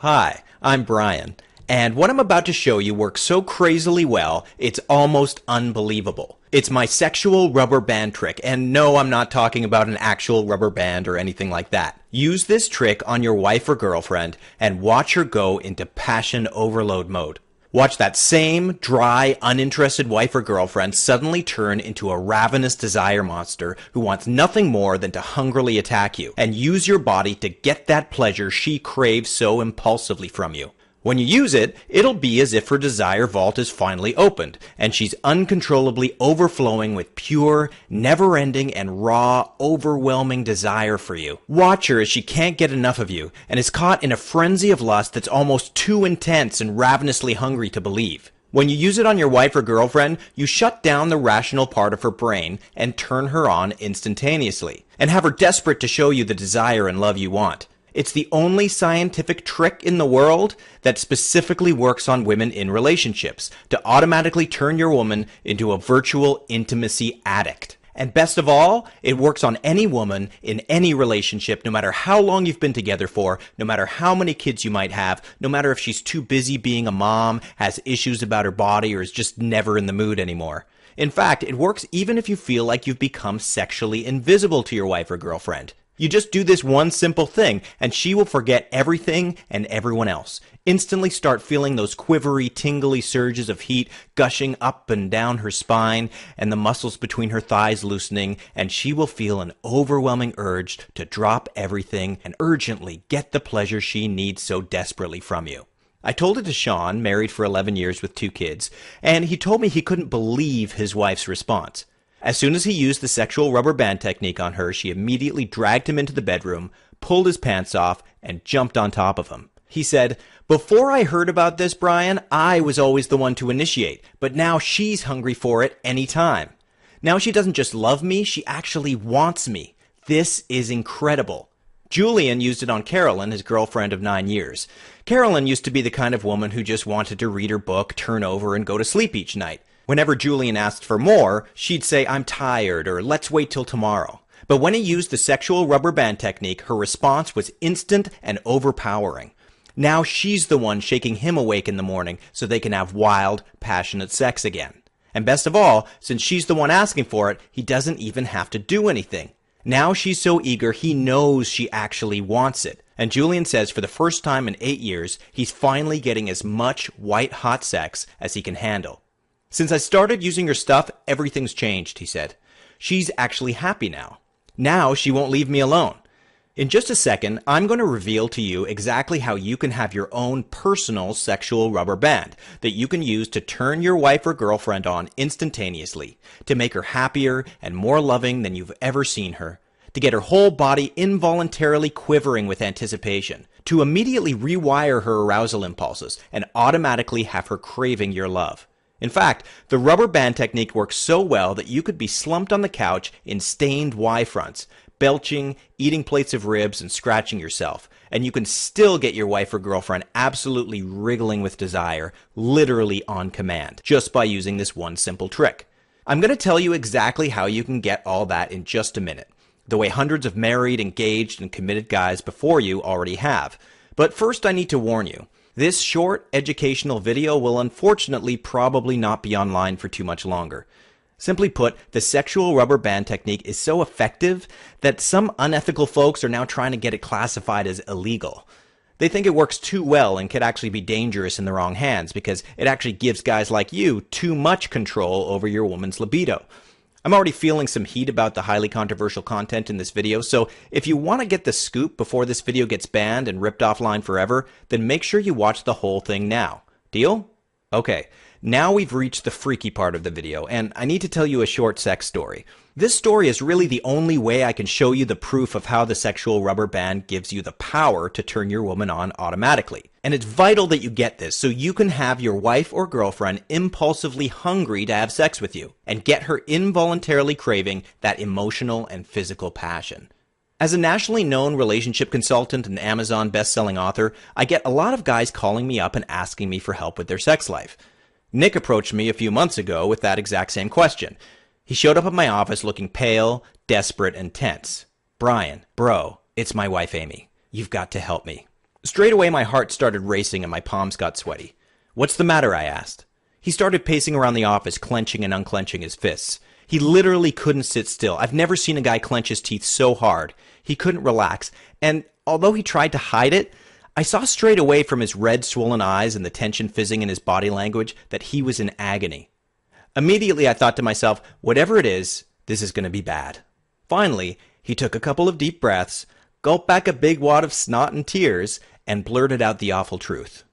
Hi, I'm Brian, and what I'm about to show you works so crazily well, it's almost unbelievable. It's my sexual rubber band trick, and no, I'm not talking about an actual rubber band or anything like that. Use this trick on your wife or girlfriend and watch her go into passion overload mode. Watch that same, dry, uninterested wife or girlfriend suddenly turn into a ravenous desire monster who wants nothing more than to hungrily attack you and use your body to get that pleasure she craves so impulsively from you. When you use it, it'll be as if her desire vault is finally opened, and she's uncontrollably overflowing with pure, never-ending, and raw, overwhelming desire for you. Watch her as she can't get enough of you, and is caught in a frenzy of lust that's almost too intense and ravenously hungry to believe. When you use it on your wife or girlfriend, you shut down the rational part of her brain and turn her on instantaneously, and have her desperate to show you the desire and love you want. It's the only scientific trick in the world that specifically works on women in relationships to automatically turn your woman into a virtual intimacy addict. And best of all, it works on any woman in any relationship, no matter how long you've been together for, no matter how many kids you might have, no matter if she's too busy being a mom, has issues about her body, or is just never in the mood anymore. In fact, it works even if you feel like you've become sexually invisible to your wife or girlfriend. You just do this one simple thing, and she will forget everything and everyone else. Instantly start feeling those quivery, tingly surges of heat gushing up and down her spine, and the muscles between her thighs loosening, and she will feel an overwhelming urge to drop everything and urgently get the pleasure she needs so desperately from you. I told it to Sean, married for 11 years with 2 kids, and he told me he couldn't believe his wife's response. As soon as he used the sexual rubber band technique on her, she immediately dragged him into the bedroom, pulled his pants off, and jumped on top of him. He said, "Before I heard about this, Brian, I was always the one to initiate, but now she's hungry for it any time. Now she doesn't just love me, she actually wants me. This is incredible." Julian used it on Carolyn, his girlfriend of 9 years. Carolyn used to be the kind of woman who just wanted to read her book, turn over, and go to sleep each night. Whenever Julian asked for more, she'd say, "I'm tired," or "let's wait till tomorrow." But when he used the sexual rubber band technique, her response was instant and overpowering. Now she's the one shaking him awake in the morning so they can have wild, passionate sex again. And best of all, since she's the one asking for it, he doesn't even have to do anything. Now she's so eager, he knows she actually wants it. And Julian says for the first time in 8 years, he's finally getting as much white-hot sex as he can handle. "Since I started using her stuff, everything's changed," he said. "She's actually happy now. Now she won't leave me alone." In just a second, I'm going to reveal to you exactly how you can have your own personal sexual rubber band that you can use to turn your wife or girlfriend on instantaneously, to make her happier and more loving than you've ever seen her, to get her whole body involuntarily quivering with anticipation, to immediately rewire her arousal impulses and automatically have her craving your love. In fact, the rubber band technique works so well that you could be slumped on the couch in stained Y-fronts, belching, eating plates of ribs, and scratching yourself, and you can still get your wife or girlfriend absolutely wriggling with desire, literally on command, just by using this one simple trick. I'm going to tell you exactly how you can get all that in just a minute, the way hundreds of married, engaged, and committed guys before you already have. But first I need to warn you. This short educational video will unfortunately probably not be online for too much longer. Simply put, the sexual rubber band technique is so effective that some unethical folks are now trying to get it classified as illegal. They think it works too well and could actually be dangerous in the wrong hands because it actually gives guys like you too much control over your woman's libido. I'm already feeling some heat about the highly controversial content in this video, so if you want to get the scoop before this video gets banned and ripped offline forever, then make sure you watch the whole thing now. Deal? Okay, now we've reached the freaky part of the video, and I need to tell you a short sex story. This story is really the only way I can show you the proof of how the sexual rubber band gives you the power to turn your woman on automatically. And it's vital that you get this so you can have your wife or girlfriend impulsively hungry to have sex with you and get her involuntarily craving that emotional and physical passion. As a nationally known relationship consultant and Amazon best-selling author, I get a lot of guys calling me up and asking me for help with their sex life. Nick approached me a few months ago with that exact same question. He showed up at my office looking pale, desperate, and tense. "Brian, bro, it's my wife Amy. You've got to help me." Straight away, my heart started racing and my palms got sweaty. "What's the matter?" I asked. He started pacing around the office, clenching and unclenching his fists. He literally couldn't sit still. I've never seen a guy clench his teeth so hard. He couldn't relax, and although he tried to hide it, I saw straight away from his red, swollen eyes and the tension fizzing in his body language that he was in agony. Immediately, I thought to myself, whatever it is, this is going to be bad. Finally, he took a couple of deep breaths, gulped back a big wad of snot and tears, and blurted out the awful truth.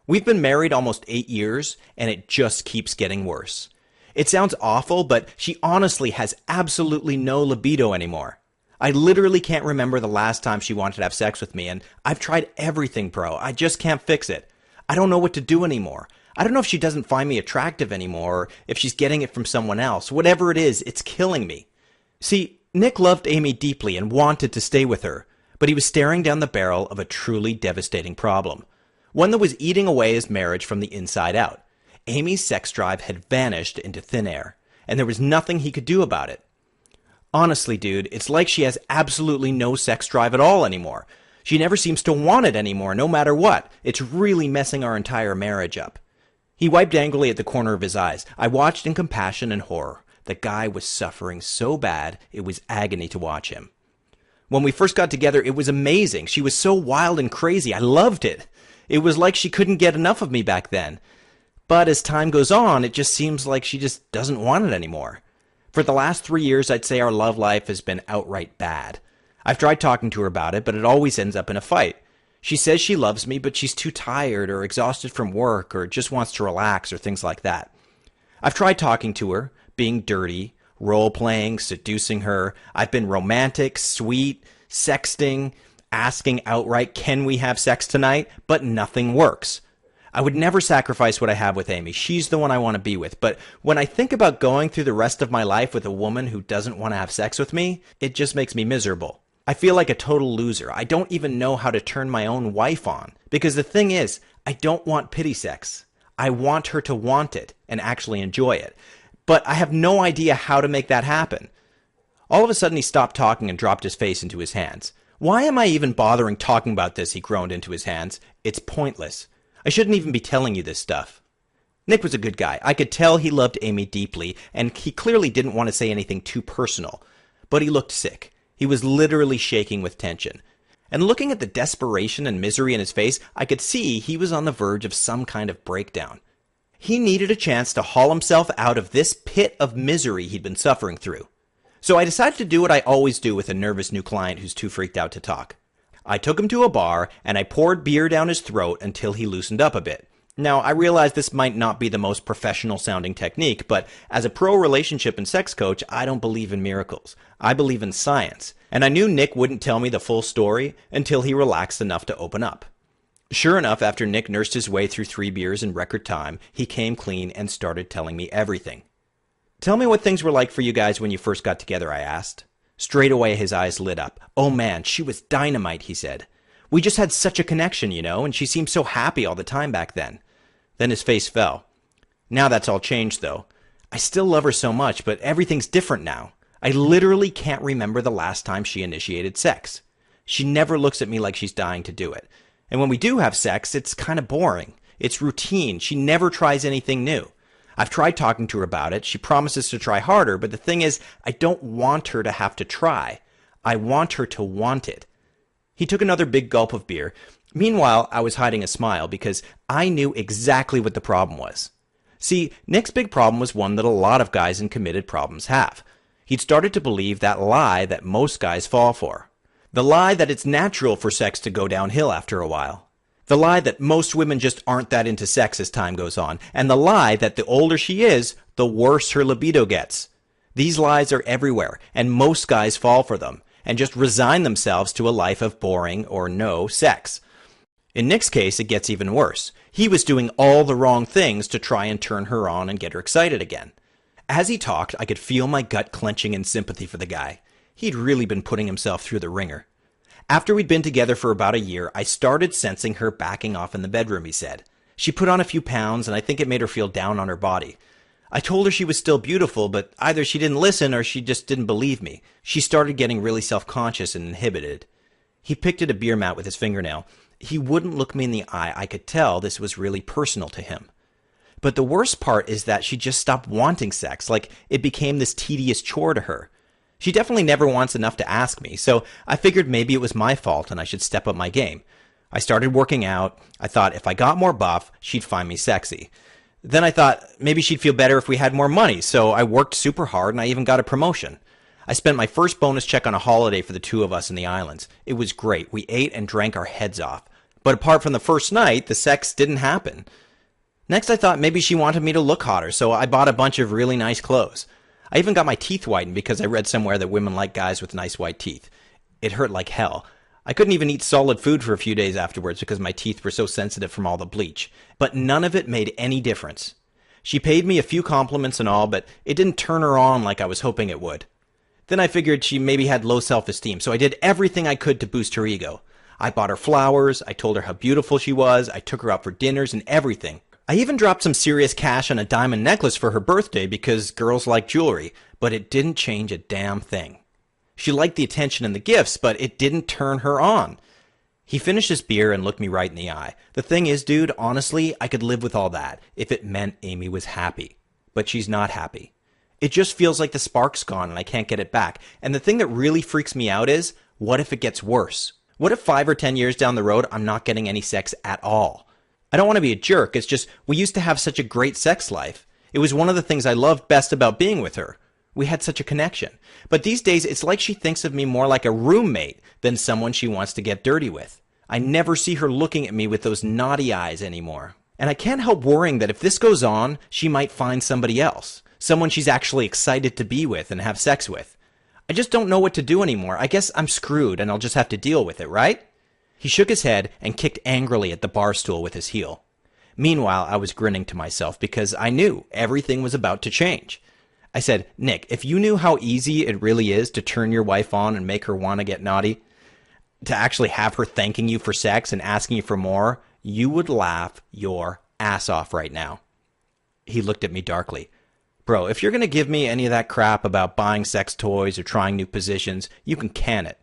"We've been married almost 8 years, and it just keeps getting worse. It sounds awful, but she honestly has absolutely no libido anymore. I literally can't remember the last time she wanted to have sex with me, and I've tried everything, bro. I just can't fix it. I don't know what to do anymore. I don't know if she doesn't find me attractive anymore, or if she's getting it from someone else. Whatever it is, it's killing me." See, Nick loved Amy deeply and wanted to stay with her, but he was staring down the barrel of a truly devastating problem. One that was eating away his marriage from the inside out. Amy's sex drive had vanished into thin air, and there was nothing he could do about it. "Honestly, dude, it's like she has absolutely no sex drive at all anymore. She never seems to want it anymore, no matter what. It's really messing our entire marriage up." He wiped angrily at the corner of his eyes. I watched in compassion and horror. The guy was suffering so bad, it was agony to watch him. When we first got together, it was amazing. She was so wild and crazy. I loved it. It was like she couldn't get enough of me back then. But as time goes on, it just seems like she just doesn't want it anymore. For the last 3 years, I'd say our love life has been outright bad. I've tried talking to her about it, but it always ends up in a fight. She says she loves me, but she's too tired or exhausted from work or just wants to relax or things like that. I've tried talking to her, being dirty, role-playing, seducing her. I've been romantic, sweet, sexting, asking outright, "Can we have sex tonight?" But nothing works. I would never sacrifice what I have with Amy. She's the one I want to be with. But when I think about going through the rest of my life with a woman who doesn't want to have sex with me, it just makes me miserable. I feel like a total loser. I don't even know how to turn my own wife on. Because the thing is, I don't want pity sex. I want her to want it and actually enjoy it. But I have no idea how to make that happen. All of a sudden he stopped talking and dropped his face into his hands. "Why am I even bothering talking about this?" he groaned into his hands. "It's pointless. I shouldn't even be telling you this stuff." Nick was a good guy. I could tell he loved Amy deeply, and he clearly didn't want to say anything too personal. But he looked sick. He was literally shaking with tension. And looking at the desperation and misery in his face, I could see he was on the verge of some kind of breakdown. He needed a chance to haul himself out of this pit of misery he'd been suffering through. So I decided to do what I always do with a nervous new client who's too freaked out to talk. I took him to a bar, and I poured beer down his throat until he loosened up a bit. Now, I realize this might not be the most professional-sounding technique, but as a pro relationship and sex coach, I don't believe in miracles. I believe in science, and I knew Nick wouldn't tell me the full story until he relaxed enough to open up. Sure enough, after Nick nursed his way through 3 beers in record time, he came clean and started telling me everything. "Tell me what things were like for you guys when you first got together," I asked. Straight away, his eyes lit up. "Oh man, she was dynamite," he said. "We just had such a connection, and she seemed so happy all the time back then." Then his face fell. "Now that's all changed, though. I still love her so much, but everything's different now. I literally can't remember the last time she initiated sex. She never looks at me like she's dying to do it. And when we do have sex, it's kind of boring. It's routine. She never tries anything new. I've tried talking to her about it. She promises to try harder, but the thing is, I don't want her to have to try. I want her to want it." He took another big gulp of beer. Meanwhile, I was hiding a smile because I knew exactly what the problem was. See, Nick's big problem was one that a lot of guys in committed problems have. He'd started to believe that lie that most guys fall for. The lie that it's natural for sex to go downhill after a while. The lie that most women just aren't that into sex as time goes on, and the lie that the older she is, the worse her libido gets. These lies are everywhere, and most guys fall for them, and just resign themselves to a life of boring or no sex. In Nick's case, it gets even worse. He was doing all the wrong things to try and turn her on and get her excited again. As he talked, I could feel my gut clenching in sympathy for the guy. He'd really been putting himself through the ringer. After we'd been together for about a year, I started sensing her backing off in the bedroom, he said. She put on a few pounds, and I think it made her feel down on her body. I told her she was still beautiful, but either she didn't listen or she just didn't believe me. She started getting really self-conscious and inhibited. He picked at a beer mat with his fingernail. He wouldn't look me in the eye. I could tell this was really personal to him. But the worst part is that she just stopped wanting sex, like it became this tedious chore to her. She definitely never wants enough to ask me, so I figured maybe it was my fault and I should step up my game. I started working out. I thought if I got more buff, she'd find me sexy. Then I thought maybe she'd feel better if we had more money, so I worked super hard and I even got a promotion. I spent my first bonus check on a holiday for the two of us in the islands. It was great. We ate and drank our heads off. But apart from the first night, the sex didn't happen. Next, I thought maybe she wanted me to look hotter, so I bought a bunch of really nice clothes. I even got my teeth whitened because I read somewhere that women like guys with nice white teeth. It hurt like hell. I couldn't even eat solid food for a few days afterwards because my teeth were so sensitive from all the bleach. But none of it made any difference. She paid me a few compliments and all, but it didn't turn her on like I was hoping it would. Then I figured she maybe had low self-esteem, so I did everything I could to boost her ego. I bought her flowers, I told her how beautiful she was, I took her out for dinners and everything. I even dropped some serious cash on a diamond necklace for her birthday because girls like jewelry, but it didn't change a damn thing. She liked the attention and the gifts, but it didn't turn her on. He finished his beer and looked me right in the eye. The thing is, dude, honestly, I could live with all that if it meant Amy was happy. But she's not happy. It just feels like the spark's gone and I can't get it back. And the thing that really freaks me out is, what if it gets worse? What if 5 or 10 years down the road, I'm not getting any sex at all? I don't want to be a jerk. It's just we used to have such a great sex life. It was one of the things I loved best about being with her. We had such a connection. But these days, it's like she thinks of me more like a roommate than someone she wants to get dirty with. I never see her looking at me with those naughty eyes anymore. And I can't help worrying that if this goes on, she might find somebody else. Someone she's actually excited to be with and have sex with. I just don't know what to do anymore. I guess I'm screwed and I'll just have to deal with it, right? He shook his head and kicked angrily at the bar stool with his heel. Meanwhile, I was grinning to myself because I knew everything was about to change. I said, Nick, if you knew how easy it really is to turn your wife on and make her want to get naughty, to actually have her thanking you for sex and asking you for more, you would laugh your ass off right now. He looked at me darkly. Bro, if you're going to give me any of that crap about buying sex toys or trying new positions, you can can it.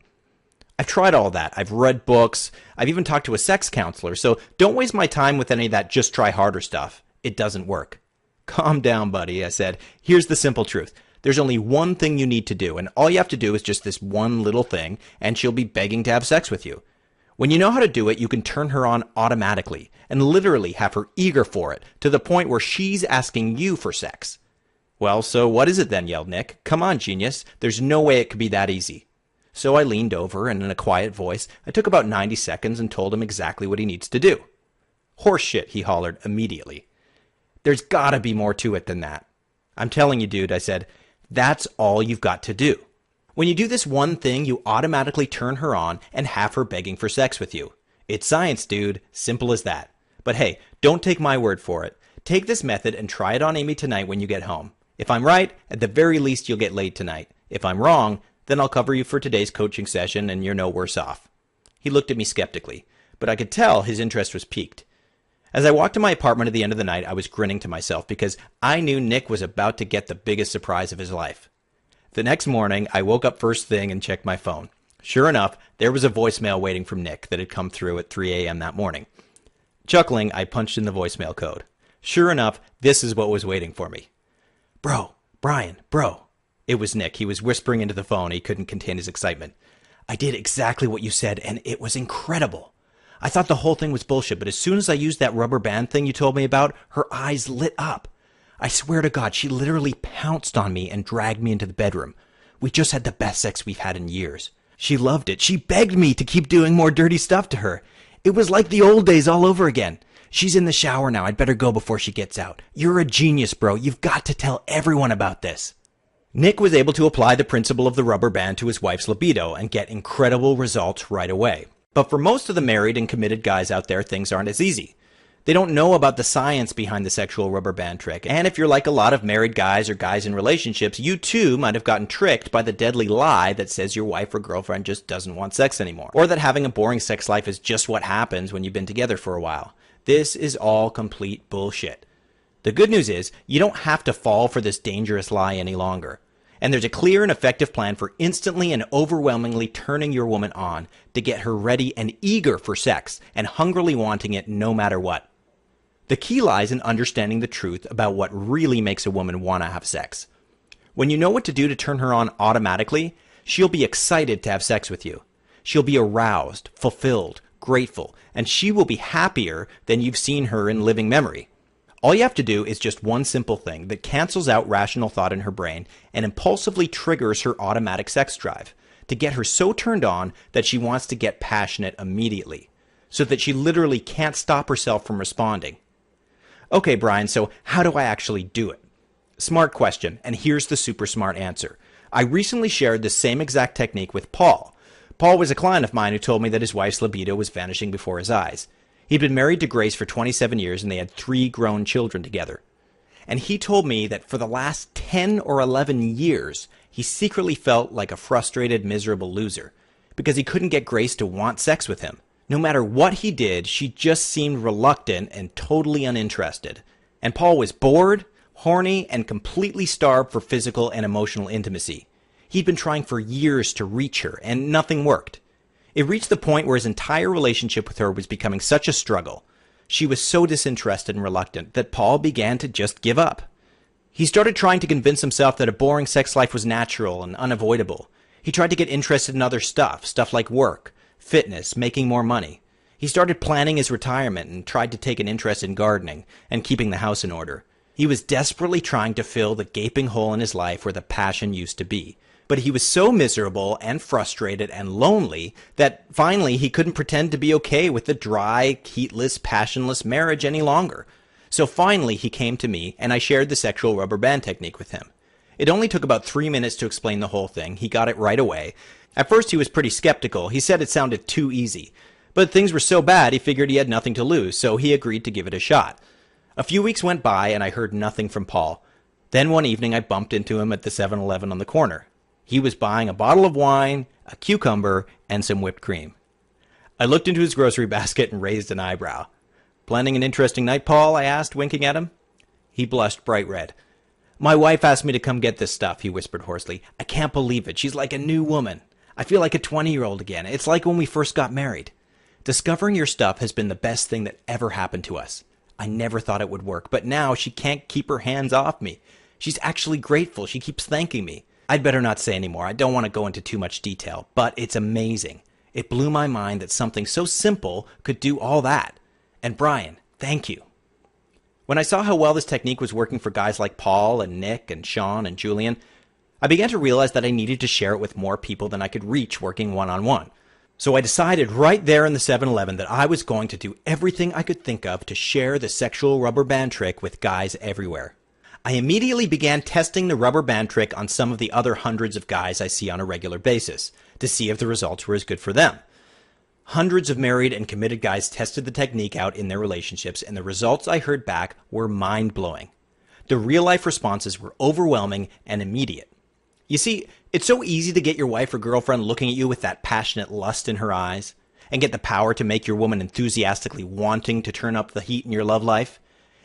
I've tried all that. I've read books. I've even talked to a sex counselor. So don't waste my time with any of that just try harder stuff. It doesn't work. Calm down, buddy, I said. Here's the simple truth. There's only one thing you need to do, and all you have to do is just this one little thing, and she'll be begging to have sex with you. When you know how to do it, you can turn her on automatically and literally have her eager for it to the point where she's asking you for sex. Well, so what is it then, yelled Nick. Come on, genius. There's no way it could be that easy. So I leaned over and in a quiet voice, I took about 90 seconds and told him exactly what he needs to do. Horse shit, he hollered immediately. There's gotta be more to it than that. I'm telling you, dude, I said, that's all you've got to do. When you do this one thing, you automatically turn her on and have her begging for sex with you. It's science, dude. Simple as that. But hey, don't take my word for it. Take this method and try it on Amy tonight when you get home. If I'm right, at the very least, you'll get laid tonight. If I'm wrong, then I'll cover you for today's coaching session and you're no worse off. He looked at me skeptically, but I could tell his interest was piqued. As I walked to my apartment at the end of the night, I was grinning to myself because I knew Nick was about to get the biggest surprise of his life. The next morning, I woke up first thing and checked my phone. Sure enough, there was a voicemail waiting from Nick that had come through at 3 a.m. that morning. Chuckling, I punched in the voicemail code. Sure enough, this is what was waiting for me. Bro, Brian, bro. It was Nick. He was whispering into the phone. He couldn't contain his excitement. I did exactly what you said, and it was incredible. I thought the whole thing was bullshit, but as soon as I used that rubber band thing you told me about, her eyes lit up. I swear to God, she literally pounced on me and dragged me into the bedroom. We just had the best sex we've had in years. She loved it. She begged me to keep doing more dirty stuff to her. It was like the old days all over again. She's in the shower now. I'd better go before she gets out. You're a genius, bro. You've got to tell everyone about this. Nick was able to apply the principle of the rubber band to his wife's libido and get incredible results right away. But for most of the married and committed guys out there, things aren't as easy. They don't know about the science behind the sexual rubber band trick. And if you're like a lot of married guys or guys in relationships, you too might have gotten tricked by the deadly lie that says your wife or girlfriend just doesn't want sex anymore. Or that having a boring sex life is just what happens when you've been together for a while. This is all complete bullshit. The good news is, you don't have to fall for this dangerous lie any longer. And there's a clear and effective plan for instantly and overwhelmingly turning your woman on to get her ready and eager for sex and hungrily wanting it no matter what. The key lies in understanding the truth about what really makes a woman want to have sex. When you know what to do to turn her on automatically, she'll be excited to have sex with you. She'll be aroused, fulfilled, grateful, and she will be happier than you've seen her in living memory. All you have to do is just one simple thing that cancels out rational thought in her brain and impulsively triggers her automatic sex drive to get her so turned on that she wants to get passionate immediately, so that she literally can't stop herself from responding. Okay, Brian, so how do I actually do it? Smart question, and here's the super smart answer. I recently shared the same exact technique with Paul. Paul was a client of mine who told me that his wife's libido was vanishing before his eyes. He'd been married to Grace for 27 years and they had 3 grown children together. And he told me that for the last 10 or 11 years, he secretly felt like a frustrated, miserable loser because he couldn't get Grace to want sex with him. No matter what he did, she just seemed reluctant and totally uninterested. And Paul was bored, horny, and completely starved for physical and emotional intimacy. He'd been trying for years to reach her, and nothing worked. It reached the point where his entire relationship with her was becoming such a struggle. She was so disinterested and reluctant that Paul began to just give up. He started trying to convince himself that a boring sex life was natural and unavoidable. He tried to get interested in other stuff like work, fitness, making more money. He started planning his retirement and tried to take an interest in gardening and keeping the house in order. He was desperately trying to fill the gaping hole in his life where the passion used to be. But he was so miserable and frustrated and lonely that finally he couldn't pretend to be okay with the dry, heatless, passionless marriage any longer. So finally he came to me and I shared the sexual rubber band technique with him. It only took about 3 minutes to explain the whole thing. He got it right away. At first he was pretty skeptical. He said it sounded too easy. But things were so bad he figured he had nothing to lose, so he agreed to give it a shot. A few weeks went by and I heard nothing from Paul. Then one evening I bumped into him at the 7-Eleven on the corner. He was buying a bottle of wine, a cucumber, and some whipped cream. I looked into his grocery basket and raised an eyebrow. "Planning an interesting night, Paul?" I asked, winking at him. He blushed bright red. "My wife asked me to come get this stuff," he whispered hoarsely. "I can't believe it. She's like a new woman. I feel like a 20-year-old again. It's like when we first got married. Discovering your stuff has been the best thing that ever happened to us. I never thought it would work, but now she can't keep her hands off me. She's actually grateful. She keeps thanking me. I'd better not say anymore. I don't want to go into too much detail, but it's amazing. It blew my mind that something so simple could do all that. And Brian, thank you." When I saw how well this technique was working for guys like Paul and Nick and Sean and Julian, I began to realize that I needed to share it with more people than I could reach working one-on-one. So I decided right there in the 7-Eleven that I was going to do everything I could think of to share the sexual rubber band trick with guys everywhere. I immediately began testing the rubber band trick on some of the other hundreds of guys I see on a regular basis to see if the results were as good for them. Hundreds of married and committed guys tested the technique out in their relationships, and the results I heard back were mind-blowing. The real-life responses were overwhelming and immediate. You see, it's so easy to get your wife or girlfriend looking at you with that passionate lust in her eyes, and get the power to make your woman enthusiastically wanting to turn up the heat in your love life.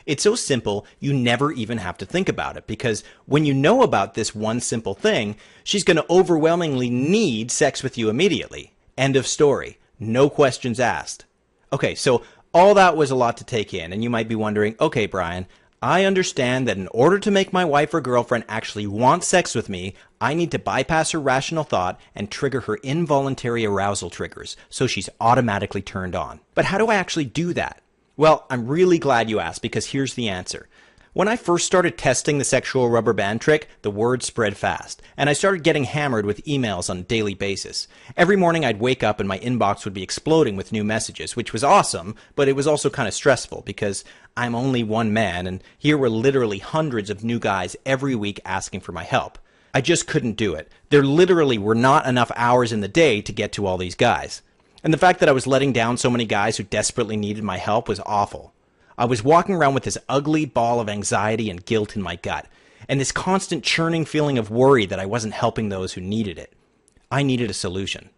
It's so simple, you never even have to think about it, because when you know about this one simple thing, she's going to overwhelmingly need sex with you immediately. End of story. No questions asked. Okay, so all that was a lot to take in, and you might be wondering, okay, Brian, I understand that in order to make my wife or girlfriend actually want sex with me, I need to bypass her rational thought and trigger her involuntary arousal triggers, so she's automatically turned on. But how do I actually do that? Well, I'm really glad you asked, because here's the answer. When I first started testing the sexual rubber band trick, the word spread fast, and I started getting hammered with emails on a daily basis. Every morning I'd wake up and my inbox would be exploding with new messages, which was awesome, but it was also kind of stressful because I'm only one man, and here were literally hundreds of new guys every week asking for my help. I just couldn't do it. There literally were not enough hours in the day to get to all these guys. And the fact that I was letting down so many guys who desperately needed my help was awful. I was walking around with this ugly ball of anxiety and guilt in my gut, and this constant churning feeling of worry that I wasn't helping those who needed it. I needed a solution.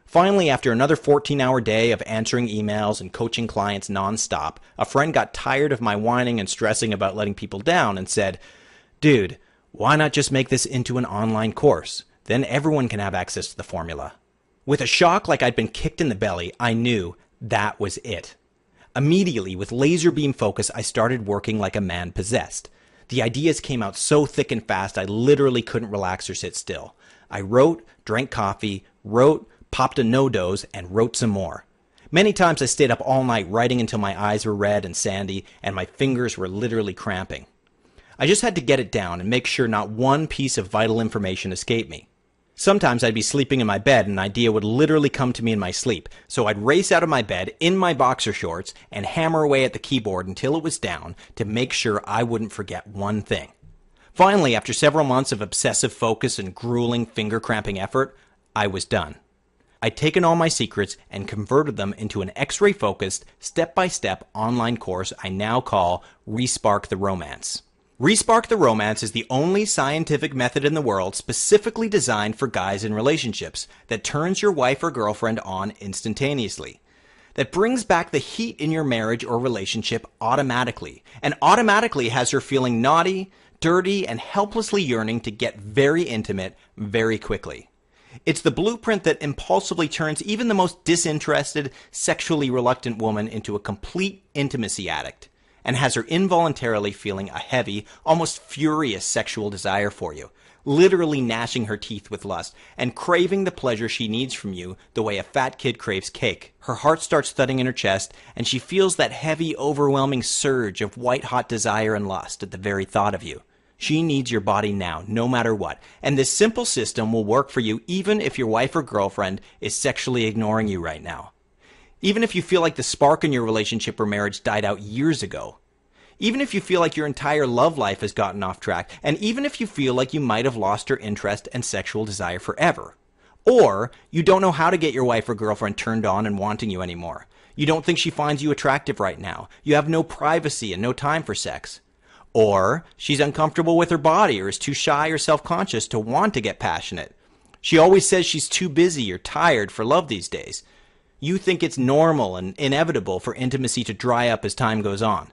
Finally, after another 14-hour day of answering emails and coaching clients nonstop, a friend got tired of my whining and stressing about letting people down and said, "Dude, Why not just make this into an online course? Then everyone can have access to the formula. With a shock like I'd been kicked in the belly, I knew that was it. Immediately, with laser beam focus, I started working like a man possessed. The ideas came out so thick and fast, I literally couldn't relax or sit still. I wrote, drank coffee, wrote, popped a no-dose, and wrote some more. Many times I stayed up all night writing until my eyes were red and sandy, and my fingers were literally cramping. I just had to get it down and make sure not one piece of vital information escaped me. Sometimes I'd be sleeping in my bed and an idea would literally come to me in my sleep, so I'd race out of my bed in my boxer shorts and hammer away at the keyboard until it was down to make sure I wouldn't forget one thing. Finally, after several months of obsessive focus and grueling finger-cramping effort, I was done. I'd taken all my secrets and converted them into an X-ray focused, step-by-step online course I now call Respark the Romance. Respark the Romance is the only scientific method in the world specifically designed for guys in relationships that turns your wife or girlfriend on instantaneously, that brings back the heat in your marriage or relationship automatically, and automatically has her feeling naughty, dirty, and helplessly yearning to get very intimate very quickly. It's the blueprint that impulsively turns even the most disinterested, sexually reluctant woman into a complete intimacy addict, and has her involuntarily feeling a heavy, almost furious sexual desire for you, literally gnashing her teeth with lust, and craving the pleasure she needs from you the way a fat kid craves cake. Her heart starts thudding in her chest, and she feels that heavy, overwhelming surge of white-hot desire and lust at the very thought of you. She needs your body now, no matter what, and this simple system will work for you even if your wife or girlfriend is sexually ignoring you right now. Even if you feel like the spark in your relationship or marriage died out years ago. Even if you feel like your entire love life has gotten off track, and even if you feel like you might have lost her interest and sexual desire forever. Or you don't know how to get your wife or girlfriend turned on and wanting you anymore. You don't think she finds you attractive right now. You have no privacy and no time for sex. Or she's uncomfortable with her body or is too shy or self-conscious to want to get passionate. She always says she's too busy or tired for love these days. You think it's normal and inevitable for intimacy to dry up as time goes on.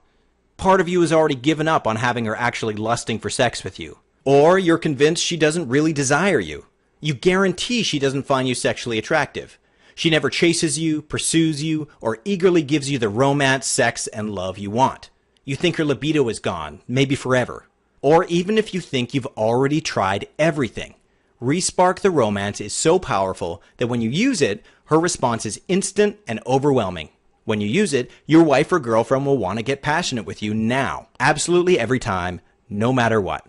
Part of you has already given up on having her actually lusting for sex with you. Or you're convinced she doesn't really desire you. You guarantee she doesn't find you sexually attractive. She never chases you, pursues you, or eagerly gives you the romance, sex, and love you want. You think her libido is gone, maybe forever. Or even if you think you've already tried everything. Respark the Romance is so powerful that when you use it, her response is instant and overwhelming. When you use it, your wife or girlfriend will want to get passionate with you now, absolutely every time, no matter what.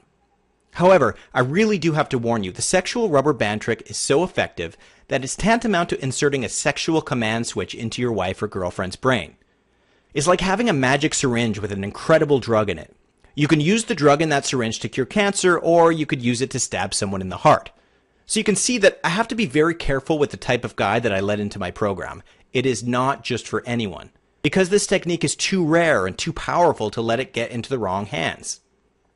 However, I really do have to warn you, the sexual rubber band trick is so effective that it's tantamount to inserting a sexual command switch into your wife or girlfriend's brain. It's like having a magic syringe with an incredible drug in it. You can use the drug in that syringe to cure cancer, or you could use it to stab someone in the heart. So you can see that I have to be very careful with the type of guy that I let into my program. It is not just for anyone, because this technique is too rare and too powerful to let it get into the wrong hands.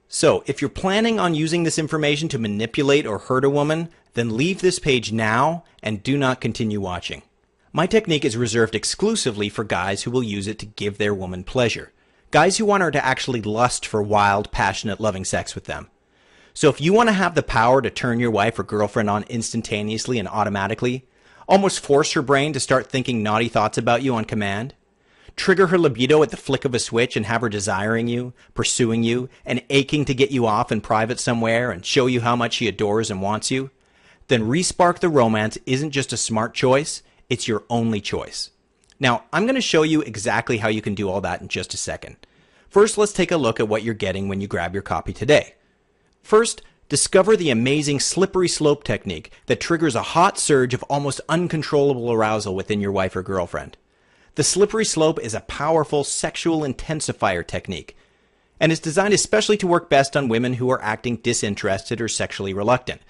So if you're planning on using this information to manipulate or hurt a woman, then leave this page now and do not continue watching. My technique is reserved exclusively for guys who will use it to give their woman pleasure. Guys who want her to actually lust for wild, passionate, loving sex with them. So if you want to have the power to turn your wife or girlfriend on instantaneously and automatically, almost force her brain to start thinking naughty thoughts about you on command, trigger her libido at the flick of a switch and have her desiring you, pursuing you, and aching to get you off in private somewhere and show you how much she adores and wants you, then Respark the Romance isn't just a smart choice, it's your only choice. Now, I'm going to show you exactly how you can do all that in just a second. First, let's take a look at what you're getting when you grab your copy today. First, discover the amazing slippery slope technique that triggers a hot surge of almost uncontrollable arousal within your wife or girlfriend. The slippery slope is a powerful sexual intensifier technique, and is designed especially to work best on women who are acting disinterested or sexually reluctant,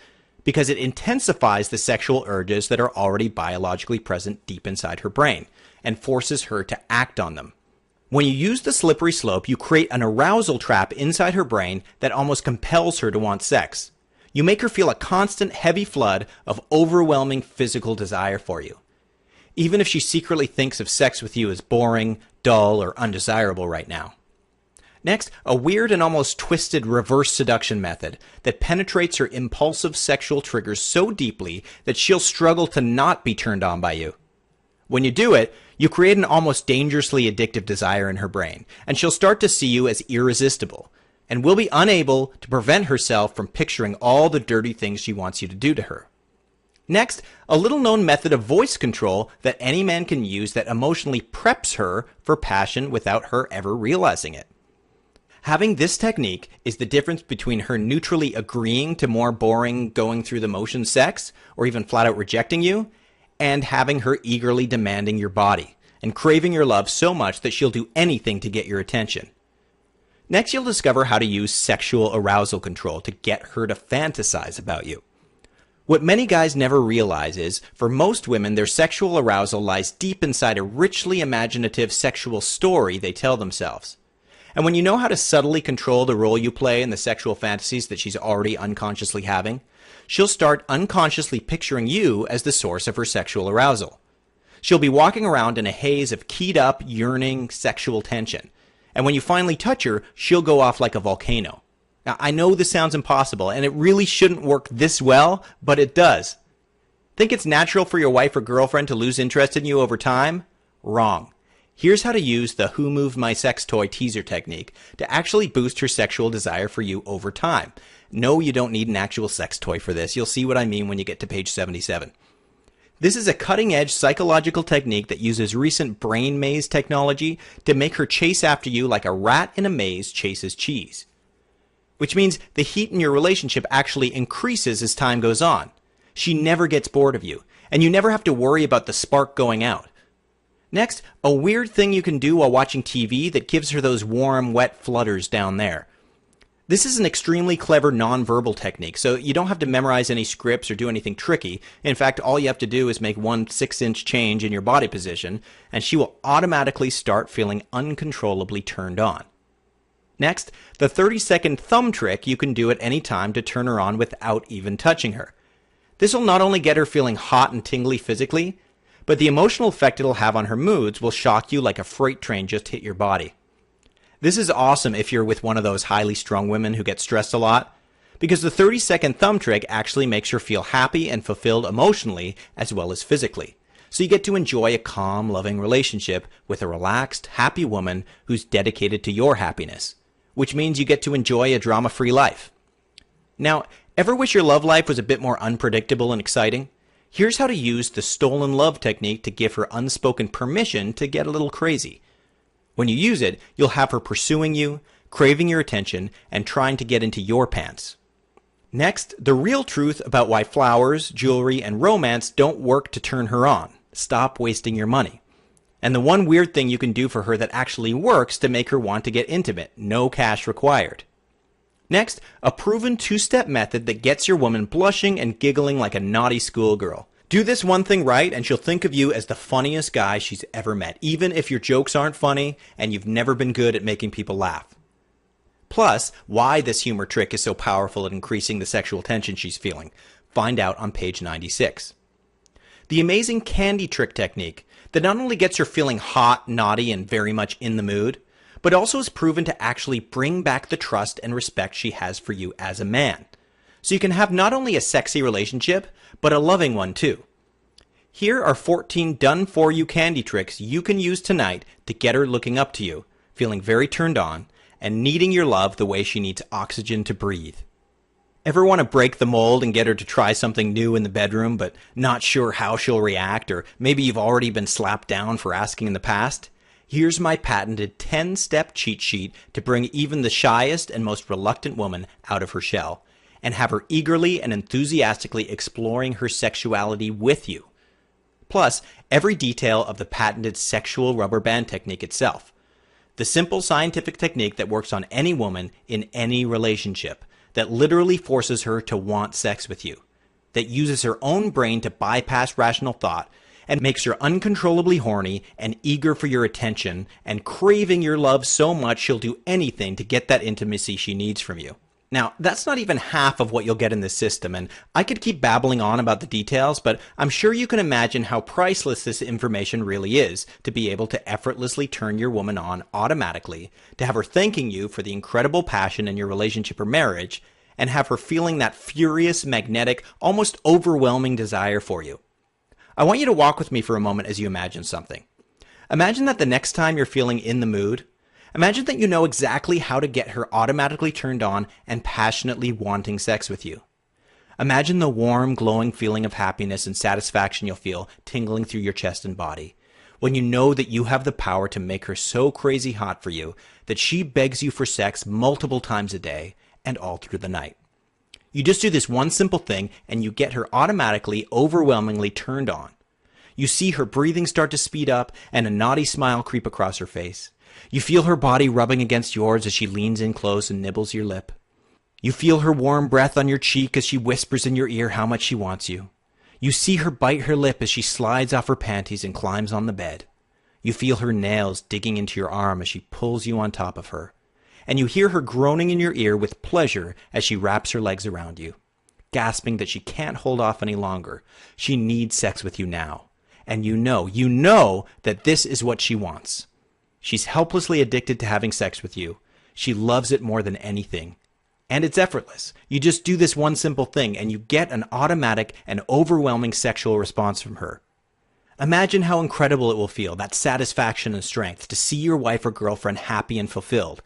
because it intensifies the sexual urges that are already biologically present deep inside her brain, and forces her to act on them. When you use the slippery slope, you create an arousal trap inside her brain that almost compels her to want sex. You make her feel a constant heavy flood of overwhelming physical desire for you. Even if she secretly thinks of sex with you as boring, dull, or undesirable right now. Next, a weird and almost twisted reverse seduction method that penetrates her impulsive sexual triggers so deeply that she'll struggle to not be turned on by you. When you do it, you create an almost dangerously addictive desire in her brain, and she'll start to see you as irresistible, and will be unable to prevent herself from picturing all the dirty things she wants you to do to her. Next, a little-known method of voice control that any man can use that emotionally preps her for passion without her ever realizing it. Having this technique is the difference between her neutrally agreeing to more boring going through the motions sex, or even flat out rejecting you, and having her eagerly demanding your body, and craving your love so much that she'll do anything to get your attention. Next, you'll discover how to use sexual arousal control to get her to fantasize about you. What many guys never realize is, for most women, their sexual arousal lies deep inside a richly imaginative sexual story they tell themselves. And when you know how to subtly control the role you play in the sexual fantasies that she's already unconsciously having, she'll start unconsciously picturing you as the source of her sexual arousal. She'll be walking around in a haze of keyed up, yearning sexual tension. And when you finally touch her, she'll go off like a volcano. Now, I know this sounds impossible, and it really shouldn't work this well, but it does. Think it's natural for your wife or girlfriend to lose interest in you over time? Wrong. Here's how to use the Who Moved My Sex Toy teaser technique to actually boost her sexual desire for you over time. No, you don't need an actual sex toy for this. You'll see what I mean when you get to page 77. This is a cutting-edge psychological technique that uses recent brain maze technology to make her chase after you like a rat in a maze chases cheese. Which means the heat in your relationship actually increases as time goes on. She never gets bored of you, and you never have to worry about the spark going out. Next, a weird thing you can do while watching TV that gives her those warm, wet flutters down there. This is an extremely clever nonverbal technique, so you don't have to memorize any scripts or do anything tricky. In fact, all you have to do is make one 6-inch change in your body position, and she will automatically start feeling uncontrollably turned on. Next, the 30-second thumb trick you can do at any time to turn her on without even touching her. This will not only get her feeling hot and tingly physically, but the emotional effect it'll have on her moods will shock you like a freight train just hit your body. This is awesome if you're with one of those highly strung women who get stressed a lot, because the 30-second thumb trick actually makes her feel happy and fulfilled emotionally as well as physically. So you get to enjoy a calm, loving relationship with a relaxed, happy woman who's dedicated to your happiness, which means you get to enjoy a drama-free life. Now, ever wish your love life was a bit more unpredictable and exciting? Here's how to use the stolen love technique to give her unspoken permission to get a little crazy. When you use it, you'll have her pursuing you, craving your attention, and trying to get into your pants. Next, the real truth about why flowers, jewelry, and romance don't work to turn her on. Stop wasting your money. And the one weird thing you can do for her that actually works to make her want to get intimate. No cash required. Next, a proven two-step method that gets your woman blushing and giggling like a naughty schoolgirl. Do this one thing right and she'll think of you as the funniest guy she's ever met, even if your jokes aren't funny and you've never been good at making people laugh. Plus, why this humor trick is so powerful at increasing the sexual tension she's feeling. Find out on page 96. The amazing candy trick technique that not only gets her feeling hot, naughty, and very much in the mood, but also is proven to actually bring back the trust and respect she has for you as a man. So you can have not only a sexy relationship, but a loving one too. Here are 14 done-for-you candy tricks you can use tonight to get her looking up to you, feeling very turned on, and needing your love the way she needs oxygen to breathe. Ever want to break the mold and get her to try something new in the bedroom, but not sure how she'll react, or maybe you've already been slapped down for asking in the past? Here's my patented 10-step cheat sheet to bring even the shyest and most reluctant woman out of her shell, and have her eagerly and enthusiastically exploring her sexuality with you. Plus, every detail of the patented sexual rubber band technique itself. The simple scientific technique that works on any woman in any relationship, that literally forces her to want sex with you, that uses her own brain to bypass rational thought, and makes her uncontrollably horny and eager for your attention and craving your love so much she'll do anything to get that intimacy she needs from you. Now, that's not even half of what you'll get in this system, and I could keep babbling on about the details, but I'm sure you can imagine how priceless this information really is to be able to effortlessly turn your woman on automatically, to have her thanking you for the incredible passion in your relationship or marriage, and have her feeling that furious, magnetic, almost overwhelming desire for you. I want you to walk with me for a moment as you imagine something. Imagine that the next time you're feeling in the mood, imagine that you know exactly how to get her automatically turned on and passionately wanting sex with you. Imagine the warm, glowing feeling of happiness and satisfaction you'll feel tingling through your chest and body when you know that you have the power to make her so crazy hot for you that she begs you for sex multiple times a day and all through the night. You just do this one simple thing and you get her automatically, overwhelmingly turned on. You see her breathing start to speed up and a naughty smile creep across her face. You feel her body rubbing against yours as she leans in close and nibbles your lip. You feel her warm breath on your cheek as she whispers in your ear how much she wants you. You see her bite her lip as she slides off her panties and climbs on the bed. You feel her nails digging into your arm as she pulls you on top of her. And you hear her groaning in your ear with pleasure as she wraps her legs around you, gasping that she can't hold off any longer. She needs sex with you now. And you know that this is what she wants. She's helplessly addicted to having sex with you. She loves it more than anything. And it's effortless. You just do this one simple thing and you get an automatic and overwhelming sexual response from her. Imagine how incredible it will feel, that satisfaction and strength, to see your wife or girlfriend happy and fulfilled,